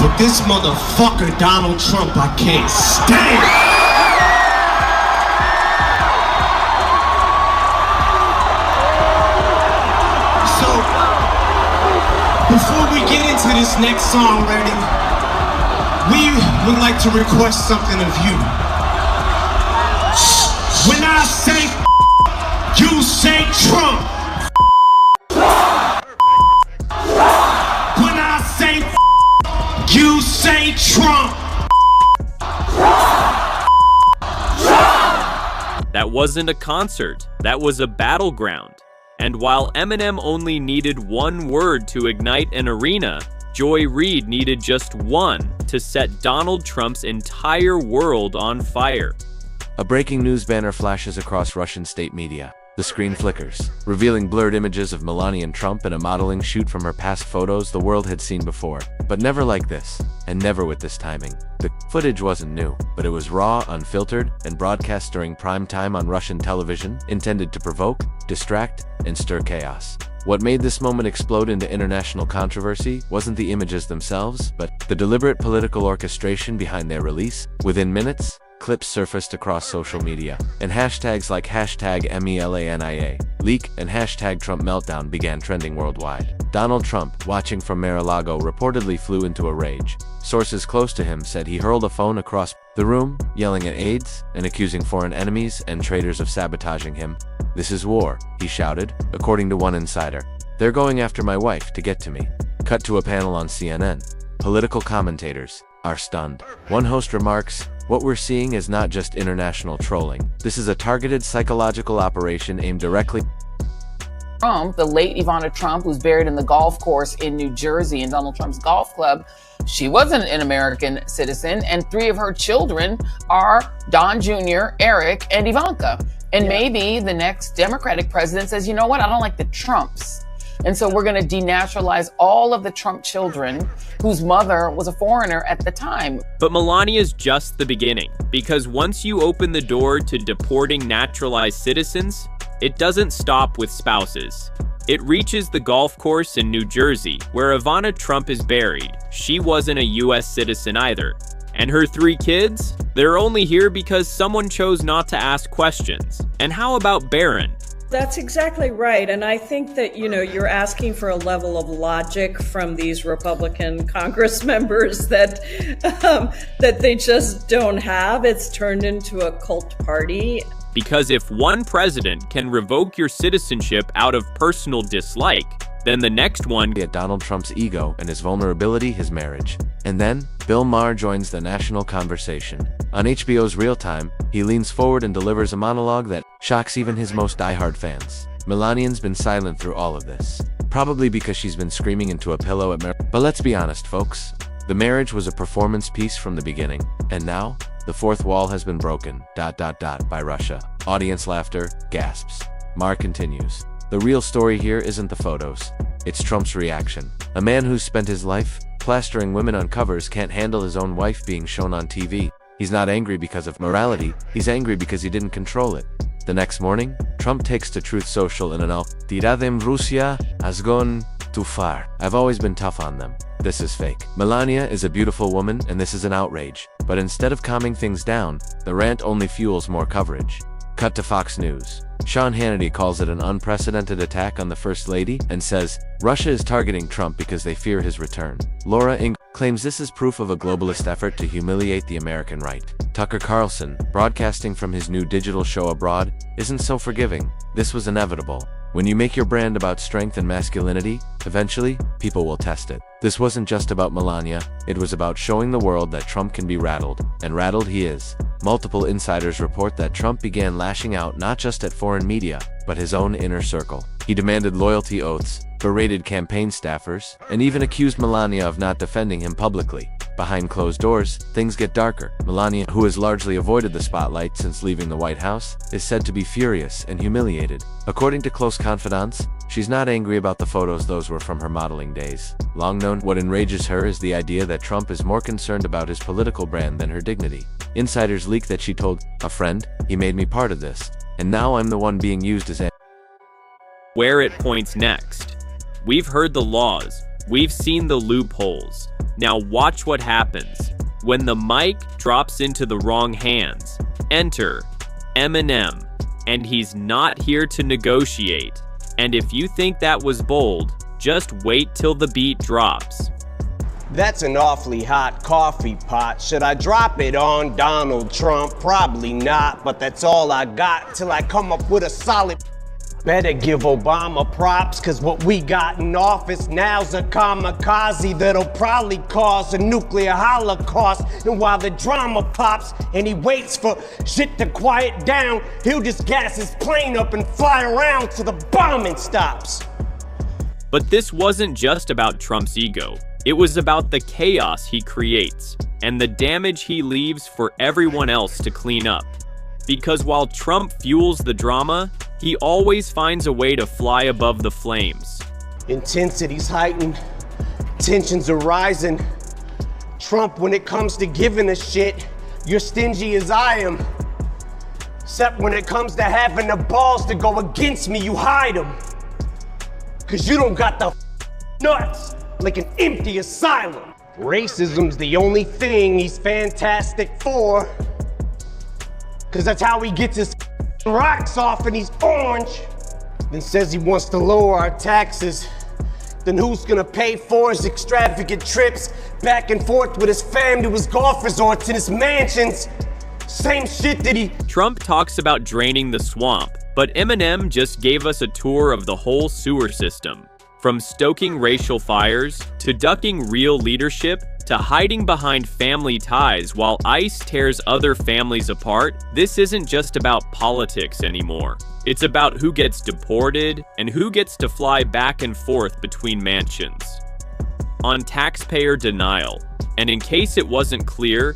But this motherfucker Donald Trump, I can't stand. So, before we get into this next song, Randy, we would like to request something of you. When I say you say Trump. When I say you say Trump. That wasn't a concert, that was a battleground. And while Eminem only needed one word to ignite an arena, Joy Reid needed just one to set Donald Trump's entire world on fire. A breaking news banner flashes across Russian state media. The screen flickers, revealing blurred images of Melania and Trump in a modeling shoot from her past photos the world had seen before. But never like this, and never with this timing. The footage wasn't new, but it was raw, unfiltered, and broadcast during prime time on Russian television, intended to provoke, distract, and stir chaos. What made this moment explode into international controversy wasn't the images themselves, but the deliberate political orchestration behind their release. Within minutes, clips surfaced across social media, and hashtags like #Melania leak and #Trump meltdown began trending worldwide. Donald Trump, watching from Mar-a-Lago, reportedly flew into a rage. Sources close to him said he hurled a phone across the room, yelling at aides and accusing foreign enemies and traitors of sabotaging him. "This is war," he shouted, according to one insider. "They're going after my wife to get to me." Cut to a panel on CNN. Political commentators are stunned. One host remarks, "What we're seeing is not just international trolling. This is a targeted psychological operation aimed directly." Trump, the late Ivana Trump, who's buried in the golf course in New Jersey in Donald Trump's golf club, she wasn't an American citizen, and 3 of her children are Don Jr., Eric, and Ivanka. And maybe the next Democratic president says, you know what, I don't like the Trumps. And so we're going to denaturalize all of the Trump children whose mother was a foreigner at the time. But Melania's just the beginning, because once you open the door to deporting naturalized citizens, it doesn't stop with spouses. It reaches the golf course in New Jersey, where Ivana Trump is buried. She wasn't a US citizen either. And her 3 kids? They're only here because someone chose not to ask questions. And how about Barron? That's exactly right. And I think that, you're asking for a level of logic from these Republican Congress members that they just don't have. It's turned into a cult party. Because if one president can revoke your citizenship out of personal dislike, then the next one at Donald Trump's ego and his vulnerability, his marriage. And then, Bill Maher joins the national conversation. On HBO's Real Time, he leans forward and delivers a monologue that shocks even his most diehard fans. Melania's been silent through all of this, probably because she's been screaming into a pillow at But let's be honest, folks. The marriage was a performance piece from the beginning, and now, the fourth wall has been broken, ... by Russia. Audience laughter, gasps. Maher continues. The real story here isn't the photos. It's Trump's reaction. A man who's spent his life plastering women on covers can't handle his own wife being shown on TV. He's not angry because of morality, he's angry because he didn't control it. The next morning, Trump takes to Truth Social in an "Tiradem Russia has gone too far. I've always been tough on them. This is fake. Melania is a beautiful woman and this is an outrage." But instead of calming things down, the rant only fuels more coverage. Cut to Fox News. Sean Hannity calls it an unprecedented attack on the First Lady and says, Russia is targeting Trump because they fear his return. Laura Ingalls claims this is proof of a globalist effort to humiliate the American right. Tucker Carlson, broadcasting from his new digital show abroad, isn't so forgiving. This was inevitable. When you make your brand about strength and masculinity, eventually, people will test it. This wasn't just about Melania, it was about showing the world that Trump can be rattled, and rattled he is. Multiple insiders report that Trump began lashing out not just at foreign media, but his own inner circle. He demanded loyalty oaths, berated campaign staffers, and even accused Melania of not defending him publicly. Behind closed doors, things get darker. Melania, who has largely avoided the spotlight since leaving the White House, is said to be furious and humiliated. According to close confidants, she's not angry about the photos, those were from her modeling days. Long known, what enrages her is the idea that Trump is more concerned about his political brand than her dignity. Insiders leak that she told a friend, "He made me part of this, and now I'm the one being used as a..." Where it points next. We've heard the laws, we've seen the loopholes, Now watch what happens. When the mic drops into the wrong hands, enter Eminem, and he's not here to negotiate. And if you think that was bold, just wait till the beat drops. That's an awfully hot coffee pot. Should I drop it on Donald Trump? Probably not, but that's all I got till I come up with a solid. Better give Obama props, cause what we got in office now's a kamikaze that'll probably cause a nuclear holocaust. And while the drama pops and he waits for shit to quiet down, he'll just gas his plane up and fly around till the bombing stops. But this wasn't just about Trump's ego. It was about the chaos he creates and the damage he leaves for everyone else to clean up. Because while Trump fuels the drama, he always finds a way to fly above the flames. Intensity's heightened, tensions are rising. Trump, when it comes to giving a shit, you're stingy as I am. Except when it comes to having the balls to go against me, you hide them. Cause you don't got the nuts like an empty asylum. Racism's the only thing he's fantastic for. Cause that's how he gets his rocks off and he's orange. Then says he wants to lower our taxes. Then who's gonna pay for his extravagant trips back and forth with his fam to his golf resorts and his mansions? Same shit that he... Trump talks about draining the swamp, but Eminem just gave us a tour of the whole sewer system. From stoking racial fires, to ducking real leadership, to hiding behind family ties while ICE tears other families apart, this isn't just about politics anymore. It's about who gets deported and who gets to fly back and forth between mansions. On taxpayer denial, and in case it wasn't clear,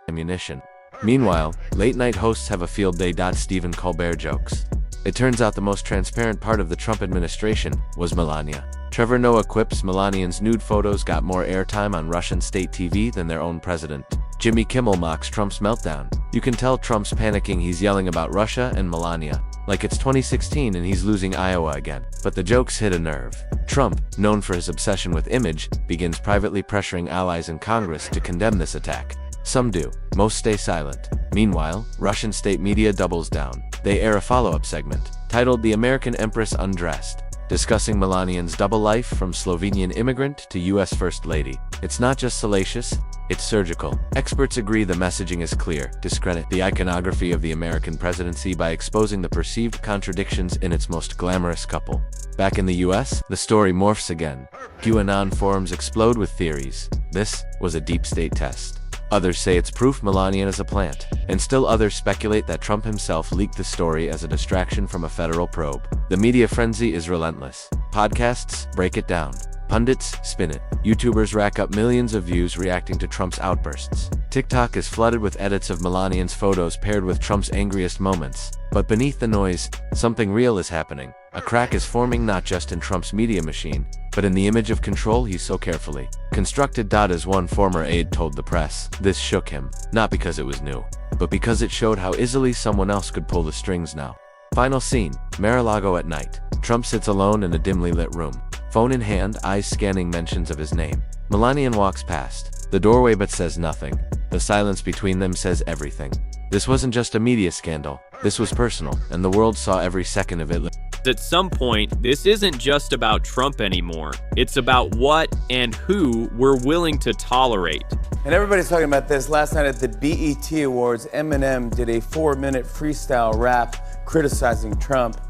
ammunition. Meanwhile, late-night hosts have a field day. Stephen Colbert jokes. It turns out the most transparent part of the Trump administration was Melania. Trevor Noah quips Melania's nude photos got more airtime on Russian state TV than their own president. Jimmy Kimmel mocks Trump's meltdown. You can tell Trump's panicking. He's yelling about Russia and Melania, like it's 2016 and he's losing Iowa again. But the jokes hit a nerve. Trump, known for his obsession with image, begins privately pressuring allies in Congress to condemn this attack. Some do, most stay silent. Meanwhile, Russian state media doubles down. They air a follow-up segment, titled The American Empress Undressed, discussing Melania's double life from Slovenian immigrant to US First Lady. It's not just salacious, it's surgical. Experts agree the messaging is clear. Discredit the iconography of the American presidency by exposing the perceived contradictions in its most glamorous couple. Back in the US, the story morphs again. QAnon forums explode with theories. This was a deep state test. Others say it's proof Melania is a plant, and still others speculate that Trump himself leaked the story as a distraction from a federal probe. The media frenzy is relentless. Podcasts break it down. Pundits spin it. YouTubers rack up millions of views reacting to Trump's outbursts. TikTok is flooded with edits of Melania's photos paired with Trump's angriest moments. But beneath the noise, something real is happening. A crack is forming not just in Trump's media machine, but in the image of control he so carefully constructed. As one former aide told the press, this shook him, not because it was new, but because it showed how easily someone else could pull the strings now. Final scene, Mar-a-Lago at night. Trump sits alone in a dimly lit room. Phone in hand, eyes scanning mentions of his name. Melania walks past the doorway but says nothing. The silence between them says everything. This wasn't just a media scandal. This was personal, and the world saw every second of it. At some point, this isn't just about Trump anymore. It's about what and who we're willing to tolerate. And everybody's talking about this. Last night at the BET Awards, Eminem did a 4-minute freestyle rap criticizing Trump.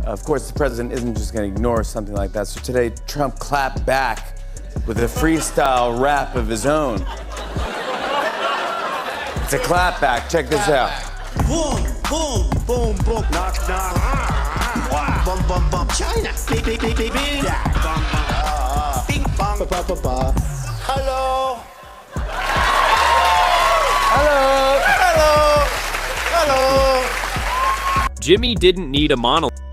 Of course, the president isn't just going to ignore something like that. So today, Trump clapped back with a freestyle rap of his own. It's a clap back. Check this out. Boom, boom, boom, boom. Knock, knock. Bum, bum, bum. China. Beep, beep, beep, beep, beep. Bum, bum. Bing, bong. Ba, ba, ba, ba. Hello. Hello. Hello. Hello. Jimmy didn't need a monologue.